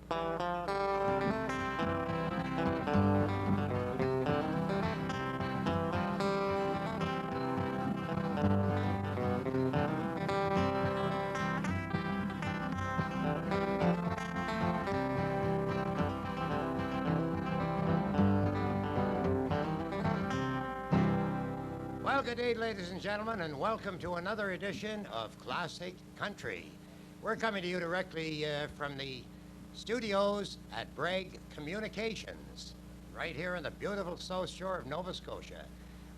Well, good day, ladies and gentlemen, and welcome to another edition of Classic Country. We're coming to you directly from the studios at Bragg Communications, right here in the beautiful South Shore of Nova Scotia.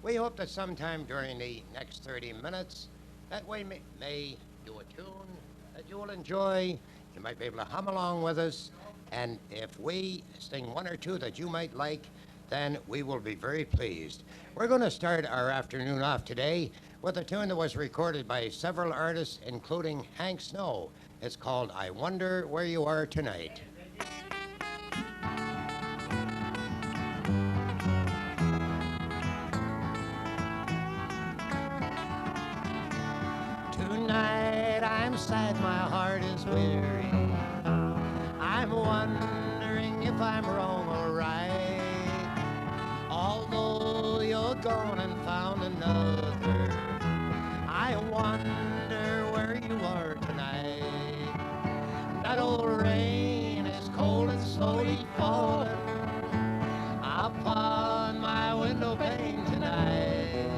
We hope that sometime during the next 30 minutes that we may do a tune that you will enjoy. You might be able to hum along with us, and if we sing one or two that you might like, then we will be very pleased. We're going to start our afternoon off today with a tune that was recorded by several artists, including Hank Snow. It's called I Wonder Where You Are Tonight. Tonight I'm sad, my heart is weary. I'm wondering if I'm wrong or right. Although you're gone and found another, I wonder where you are tonight. That old rain is cold and slowly falling upon my window pane tonight.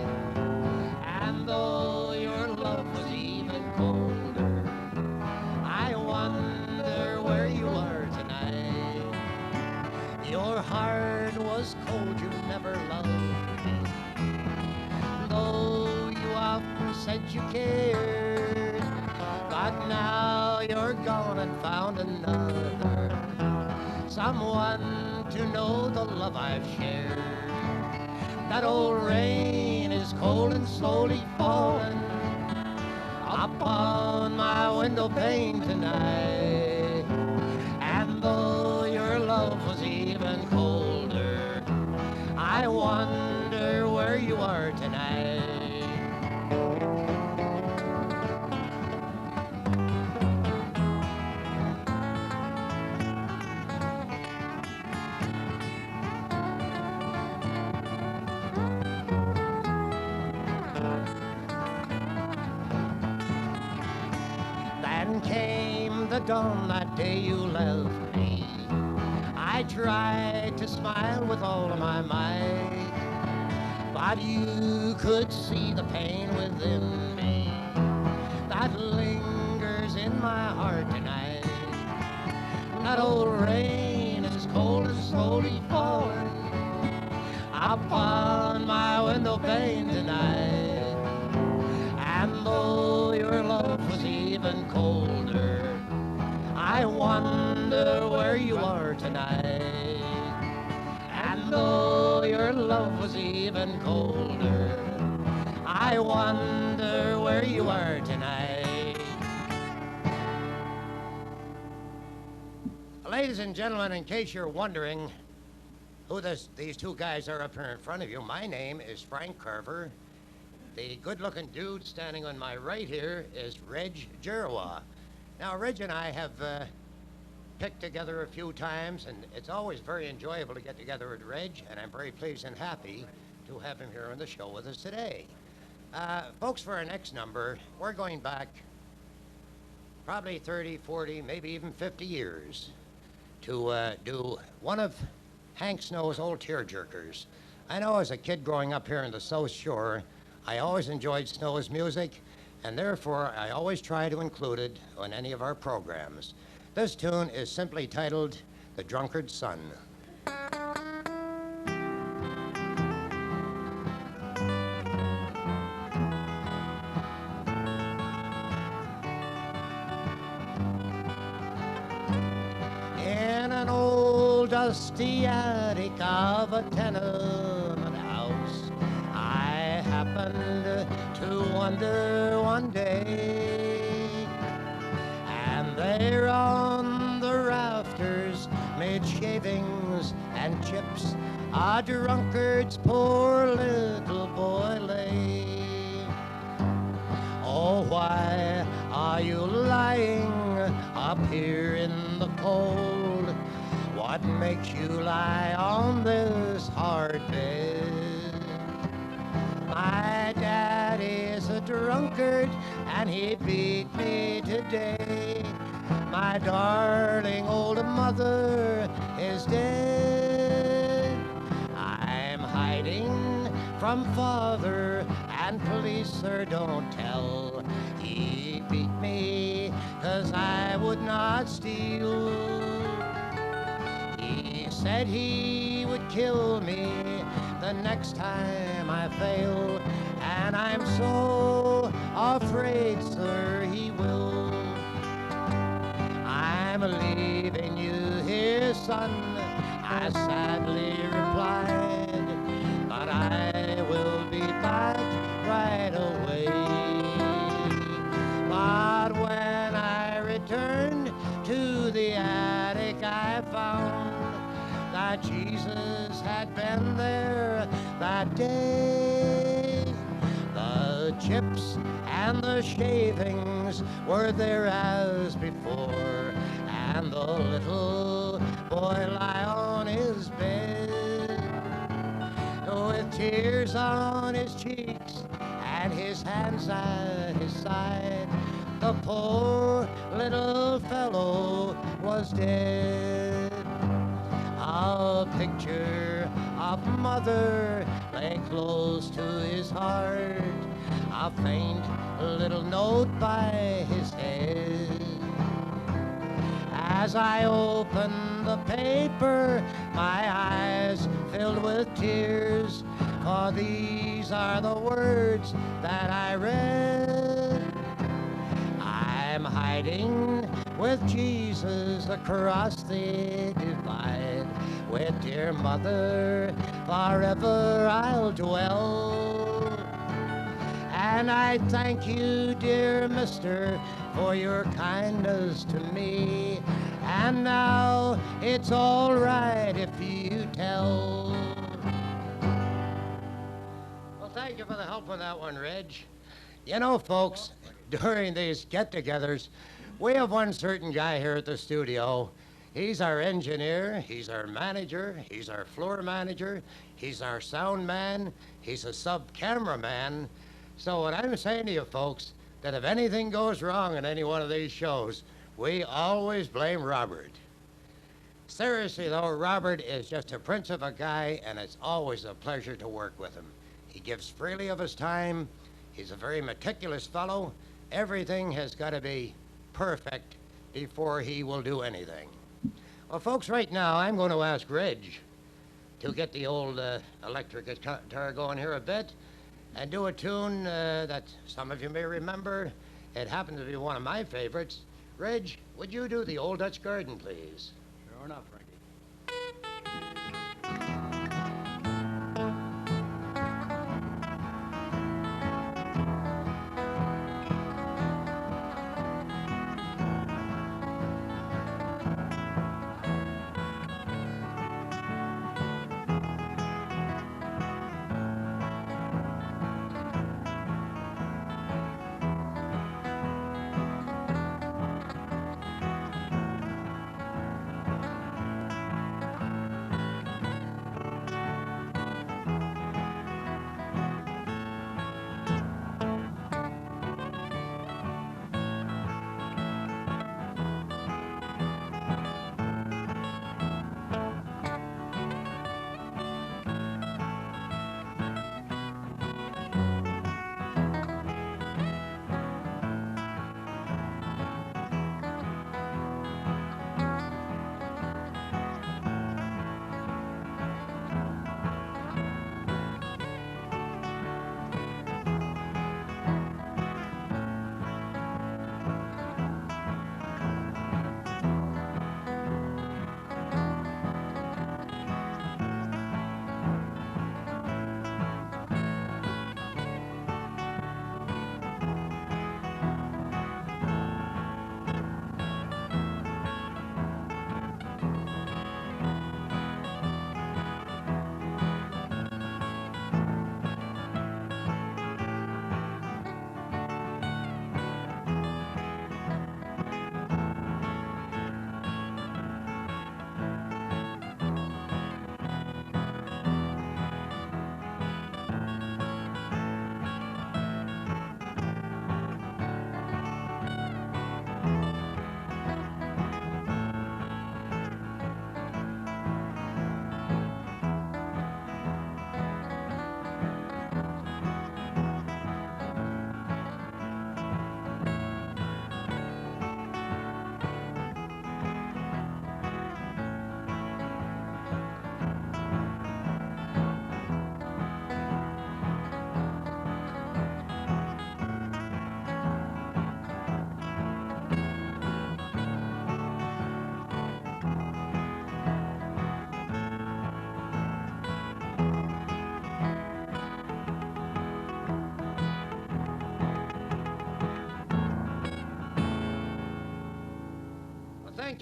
And though your love was even colder, I wonder where you are tonight. Your heart was cold, you never loved me, though you often said you cared. But now you're gone and found another, someone to know the love I've shared. That old rain is cold and slowly falling upon my window pane tonight. And though your love was even colder, I wonder where you are tonight. Then came the dawn that day you left me. I tried to smile with all of my might, but you could see the pain within me that lingers in my heart tonight. That old rain is cold and slowly falling upon my window pane tonight. And though your love was even colder, I wonder where you are tonight. And though your love was even colder, I wonder where you are tonight. Ladies and gentlemen, in case you're wondering who these two guys are up here in front of you, my name is Frank Carver. The good-looking dude standing on my right here is Reg Jerawa. Now, Reg and I have picked together a few times, and it's always very enjoyable to get together with Reg, and I'm very pleased and happy to have him here on the show with us today. Folks, for our next number, we're going back probably 30, 40, maybe even 50 years to do one of Hank Snow's old tearjerkers. I know as a kid growing up here in the South Shore, I always enjoyed Snow's music, and therefore I always try to include it on any of our programs. This tune is simply titled The Drunkard's Son. In an old dusty attic of a tenement house, I happened to wander one day, and there on the rafters, mid shavings and chips, a drunkard's poor little boy lay. Oh, why are you lying up here in the cold? What makes you lie on this hard bed? My daddy is a drunkard and he beat me today. My darling old mother is dead. I'm hiding from father and police, sir, don't tell. He beat me 'cause I would not steal. He said he would kill me the next time I fail, and I'm so afraid, sir, he will. I'm leaving you here, son, I sadly replied, but I will be back right away. But when I returned to the attic, I found that Jesus had been there that day. The chips and the shavings were there as before, and the little boy lay on his bed with tears on his cheeks and his hands at his side. The poor little fellow was dead. A picture of mother lay close to his heart, a faint little note by his head. As I opened the paper, my eyes filled with tears, for these are the words that I read. I'm hiding with Jesus across the divide. With dear mother, forever I'll dwell. And I thank you, dear mister, for your kindness to me. And now it's all right if you tell. Well, thank you for the help on that one, Reg. You know, folks, during these get-togethers, we have one certain guy here at the studio. He's our engineer, he's our manager, he's our floor manager, he's our sound man, he's a sub-cameraman. So what I'm saying to you folks, that if anything goes wrong in any one of these shows, we always blame Robert. Seriously though, Robert is just a prince of a guy, and it's always a pleasure to work with him. He gives freely of his time, he's a very meticulous fellow. Everything has got to be perfect before he will do anything. Well, folks, right now I'm going to ask Reg to get the old electric guitar going here a bit and do a tune that some of you may remember. It happens to be one of my favorites. Reg, would you do the Old Dutch Garden, please? Sure enough, Frankie.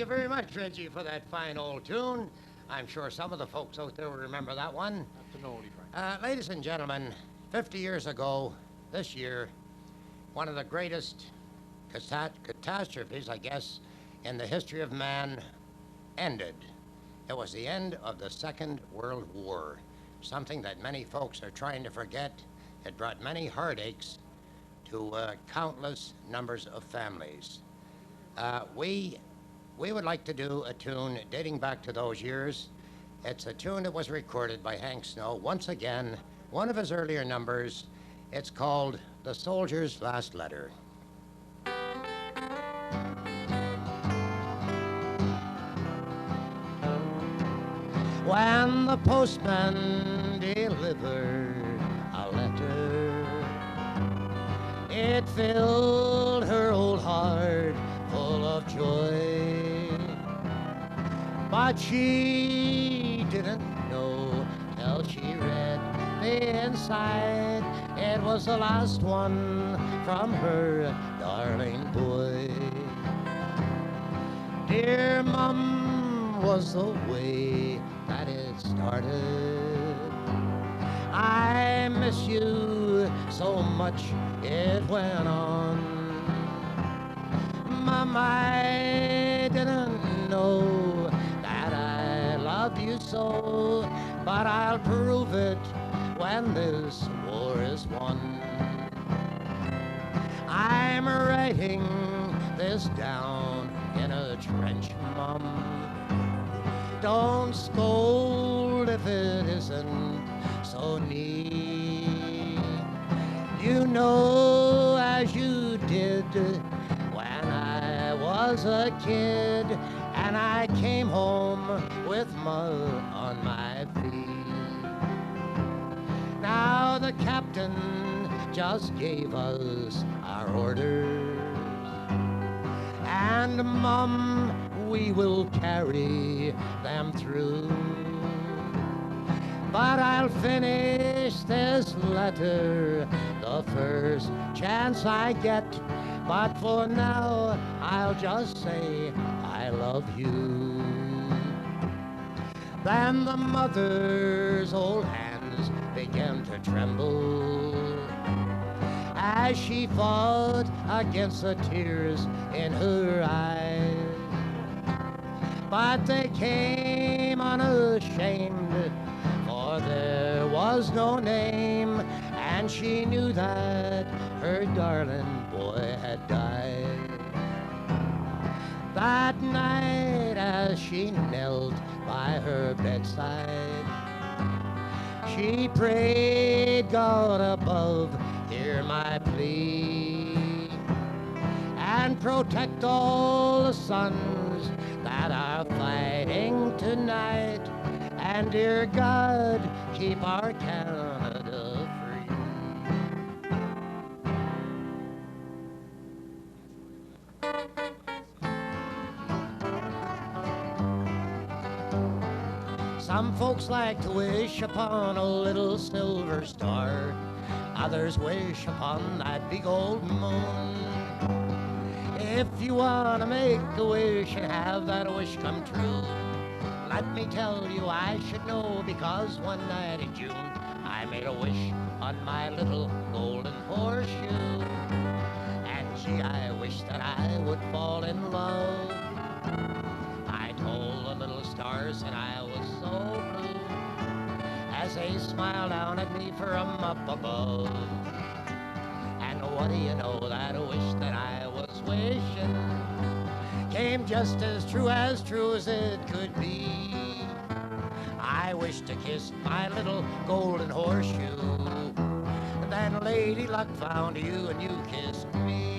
you very much, Reggie, for that fine old tune. I'm sure some of the folks out there will remember that one. That's an oldie, Frank. Ladies and gentlemen, 50 years ago, this year, one of the greatest catastrophes, I guess, in the history of man ended. It was the end of the Second World War, something that many folks are trying to forget. It brought many heartaches to countless numbers of families. We would like to do a tune dating back to those years. It's a tune that was recorded by Hank Snow, once again, one of his earlier numbers. It's called The Soldier's Last Letter. When the postman delivered a letter, it filled her old heart full of joy. But she didn't know till she read the inside. It was the last one from her darling boy. Dear Mum was the way that it started. I miss you so much, it went on. Mum, I didn't know that I loved you so, but I'll prove it when this war is won. I'm writing this down in a trench, Mum. Don't scold if it isn't so neat. You know, as you did when I was a kid and I came home with mud on my feet. Now the captain just gave us our orders, and Mum, we will carry them through. But I'll finish this letter the first chance I get. But for now, I'll just say I love you. Then the mother's old hands began to tremble as she fought against the tears in her eyes. But they came unashamed, for there was no name, and she knew that her darling boy had died. That night as she knelt by her bedside, she prayed, God above, hear my plea, and protect all the sons that are fighting tonight, and dear God, keep our Canada free. Some folks like to wish upon a little silver star. Others wish upon that big old moon. If you want to make a wish and have that wish come true, let me tell you I should know, because one night in June I made a wish on my little golden horseshoe. And gee, I wish that I would fall in love. I told the little stars that I was so blue as they smiled down at me from up above. And what do you know, that wish that I was wishing came just as true as it could be. I wished to kiss my little golden horseshoe, then Lady Luck found you and you kissed me.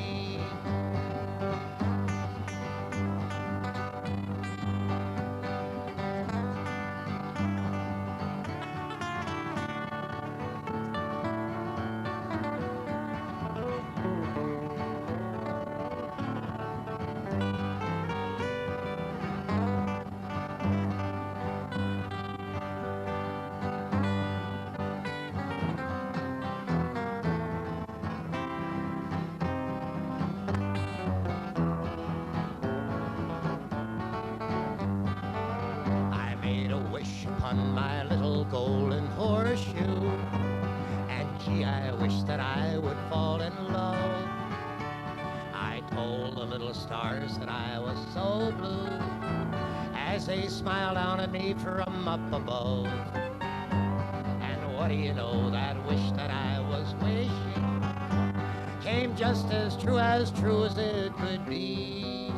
wish upon my little golden horseshoe, and gee, I wish that I would fall in love. I told the little stars that I was so blue as they smiled down at me from up above. And what do you know, that wish that I was wishing came just as true as it could be.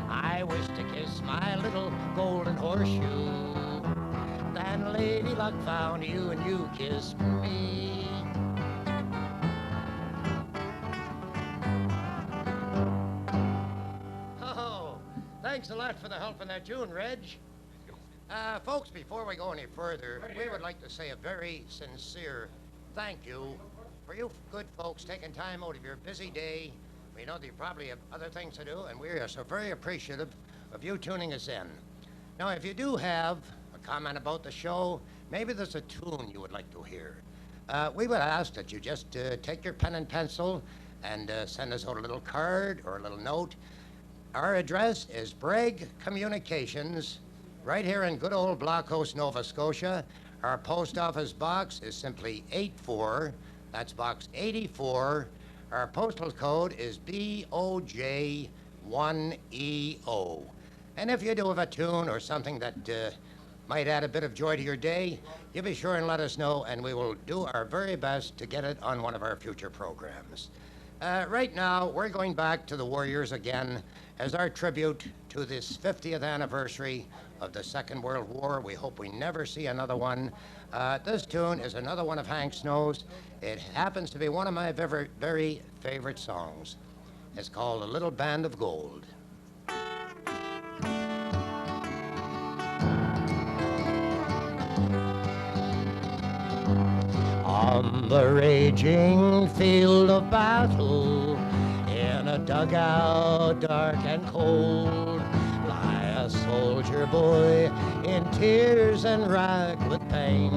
I wish to kiss my little golden horseshoe, then Lady Luck found you and you kissed me. Oh, thanks a lot for the help in that tune, Reg. Folks, before we go any further, we would like to say a very sincere thank you for you good folks taking time out of your busy day. We know that you probably have other things to do, and we are so very appreciative of you tuning us in. Now, if you do have a comment about the show, maybe there's a tune you would like to hear, we would ask that you just take your pen and pencil and send us out a little card or a little note. Our address is Bragg Communications, right here in good old Blockhouse, Nova Scotia. Our post office box is simply 84, that's box 84. Our postal code is BOJ1EO. And if you do have a tune or something that might add a bit of joy to your day, you be sure and let us know, and we will do our very best to get it on one of our future programs. Right now, we're going back to the Warriors again as our tribute to this 50th anniversary of the Second World War. We hope we never see another one. This tune is another one of Hank Snow's. It happens to be one of my very, very favorite songs. It's called A Little Band of Gold. On the raging field of battle, in a dugout dark and cold, lie a soldier boy in tears and racked with pain.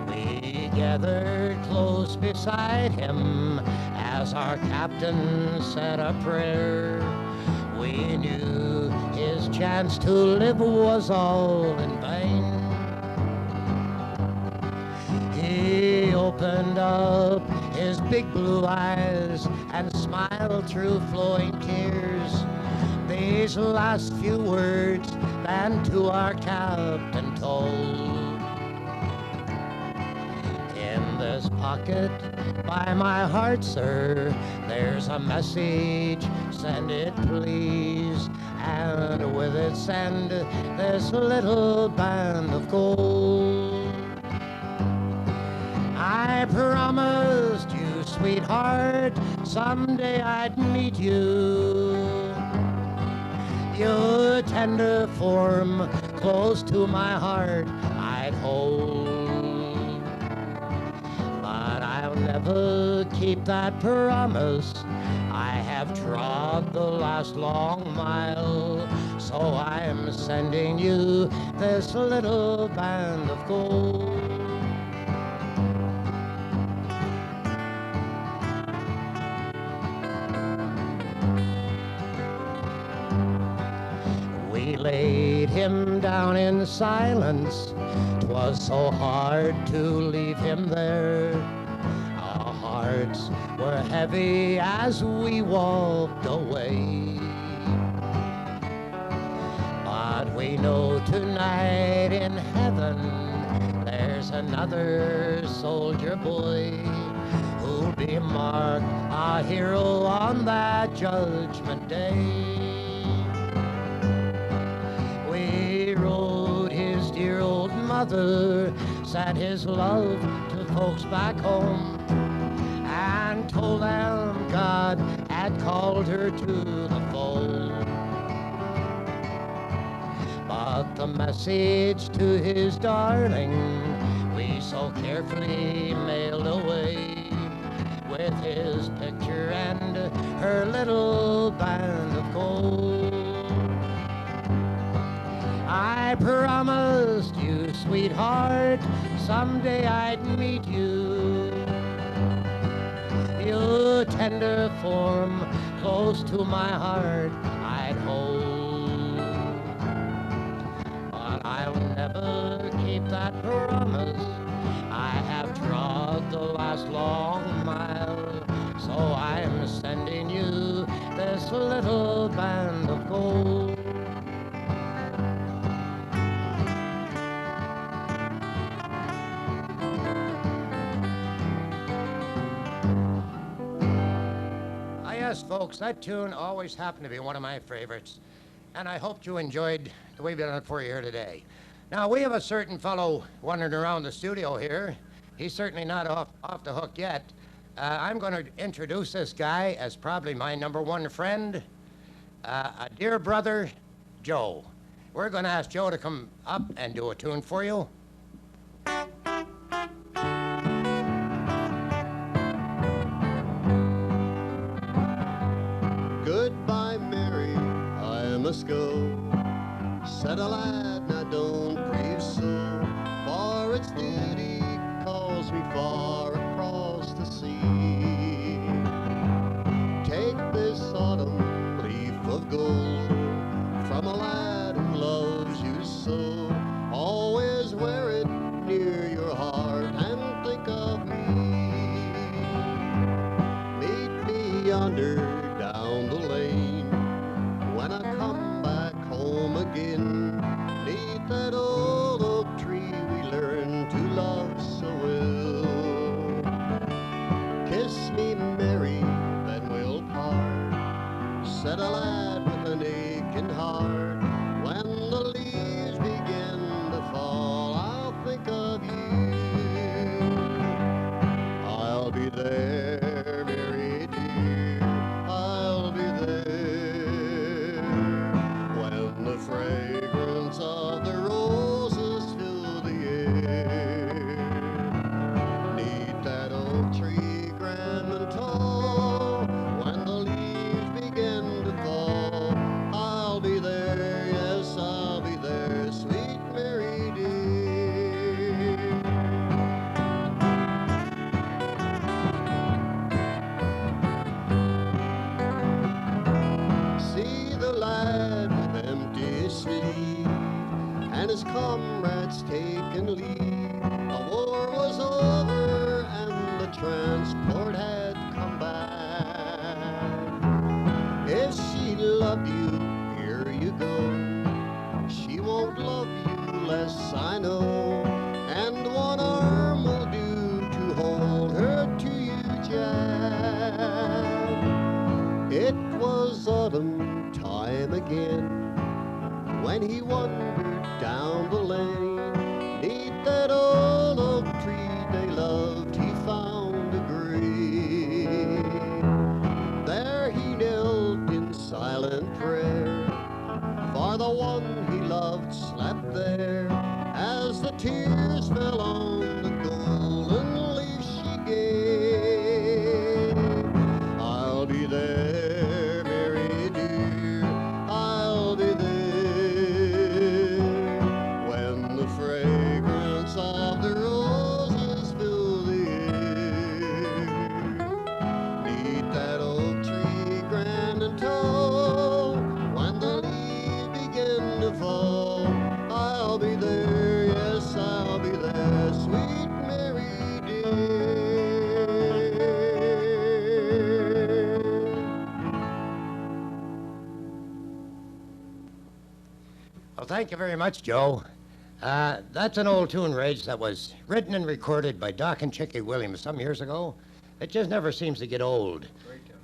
We gathered close beside him as our captain said a prayer. We knew his chance to live was all in vain. He opened up his big blue eyes and smiled through flowing tears. These last few words then to our captain told. In this pocket by my heart, sir, there's a message, send it please, and with it send this little band of gold. I promised you, sweetheart, someday I'd meet you. Your tender form close to my heart I'd hold. But I'll never keep that promise. I have trod the last long mile, so I'm sending you this little band of gold. We laid him down in silence. 'Twas so hard to leave him there. Our hearts were heavy as we walked away. But we know tonight in heaven there's another soldier boy who'll be marked a hero on that judgment day. We wrote his dear old mother, sent his love to folks back home, and told them God had called her to the fold. But the message to his darling we so carefully mailed away, with his picture and her little band of gold. I promised you, sweetheart, someday I'd meet you. Your tender form close to my heart I'd hold. gonna keep that promise. I have trod the last long mile, so I'm sending you this little band of gold. Yes, folks, that tune always happened to be one of my favorites, and I hope you enjoyed the way we done it for you here today. Now, we have a certain fellow wandering around the studio here. He's certainly not off the hook yet. I'm going to introduce this guy as probably my #1 friend, a dear brother, Joe. We're going to ask Joe to come up and do a tune for you. Goodbye, Mary, I must go. Said a lad, now don't grieve so, for its duty calls me far across the sea. Take this autumn leaf of gold from a lad who loves you so. Always wear it near your heart and think of me. Meet me yonder down the lane when I come back home again, neath that old oak tree we learned to love so well. Kiss me, Mary, then we'll part, said a lad with an aching heart. When the leaves begin to fall, I'll think of you. I'll be there, Mary dear, I'll be there when the fragrance of the roses fill the air. Neath that oak tree grand and tall, when the leaves begin to fall, I'll be there, yes, I'll be there, sweet Mary dear. See the lad with empty sleeve and his comrades taking leave. The war was over and the transport had come back. If she loved you, here you go. She won't love you less, I know. And one arm will do to hold her to you, Jack. It was autumn time again when he wandered down the lane. Neath that old oak tree they loved, he found a grave. There he knelt in silent prayer, for the one he loved slept there. As the tears fell on the golden leaf she gave, I'll be there, Mary dear, I'll be there when the fragrance of the roses fill the air. Neath that oak tree grand and tall, when the leaves begin to fall, I'll be there, yes, I'll be there, sweet Mary dear. Well, thank you very much, Joe. That's an old tune, Reg, that was written and recorded by Doc and Chicky Williams some years ago. It just never seems to get old.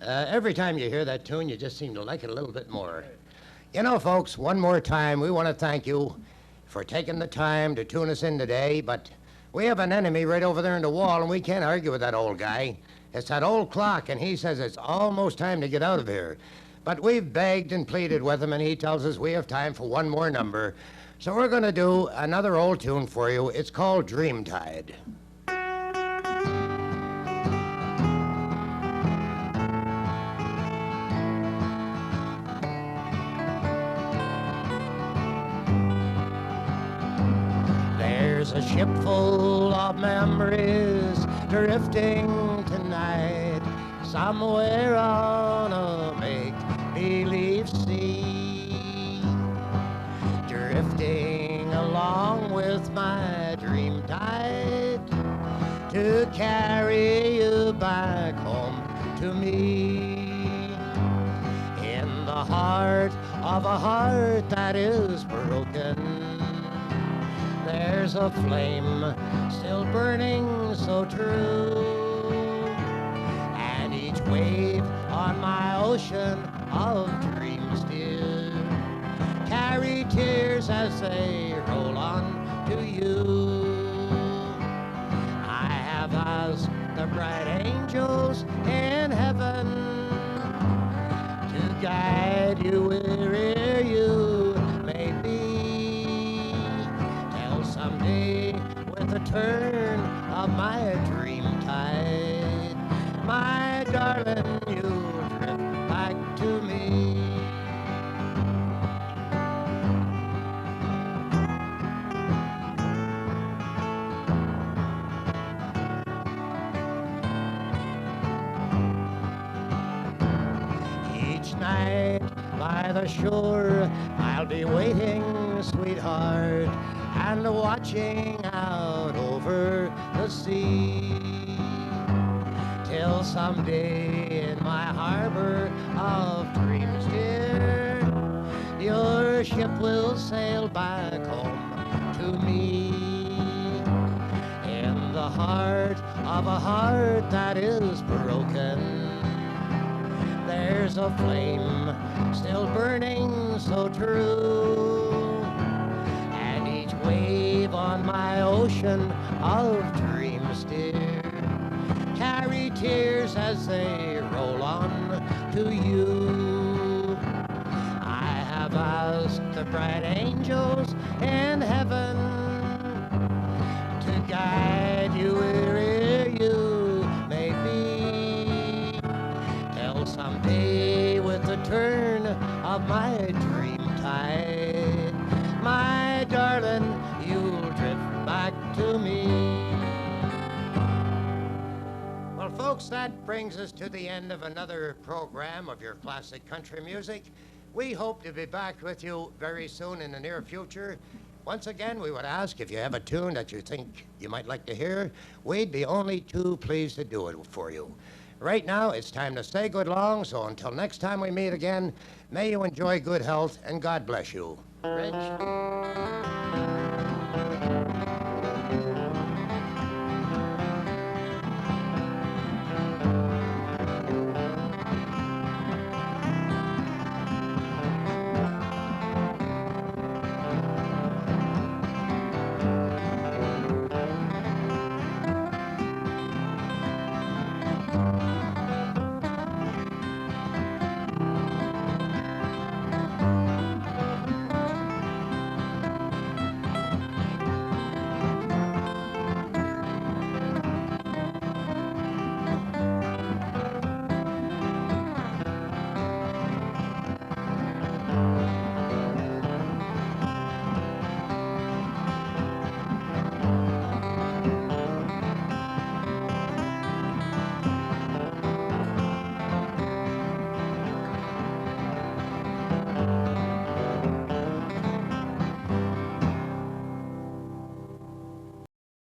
Every time you hear that tune, you just seem to like it a little bit more. You know, folks, one more time, we want to thank you for taking the time to tune us in today, but we have an enemy right over there in the wall, and we can't argue with that old guy. It's that old clock, and he says it's almost time to get out of here. But we've begged and pleaded with him, and he tells us we have time for one more number. So we're going to do another old tune for you. It's called Dreamtide. There's a ship full of memories drifting tonight somewhere on a make-believe sea, drifting along with my dream tide to carry you back home to me. In the heart of a heart that is broken, there's a flame still burning so true. And each wave on my ocean of dreams, dear, carry tears as they roll on to you. I have asked the bright angels in heaven to guide you wherever you may be, till someday with the turn of my dream tide, my darling, you'll drift back to me. Each night by the shore I'll be waiting, sweetheart, and watching out over the sea, till someday in my harbor of dreams, dear, your ship will sail back home to me. In the heart of a heart that is broken, there's a flame still burning so true. And each wave on my ocean of dreams, dear, carry tears as they roll on to you. I have asked the bright angels in heaven to guide you wherever you may be, till someday with the turn of my dream tide, my darling, you'll drift back to me. Well, folks, that brings us to the end of another program of your classic country music. We hope to be back with you very soon in the near future. Once again, we would ask if you have a tune that you think you might like to hear, we'd be only too pleased to do it for you. Right now, it's time to say good long, so until next time we meet again, may you enjoy good health and God bless you. Reg?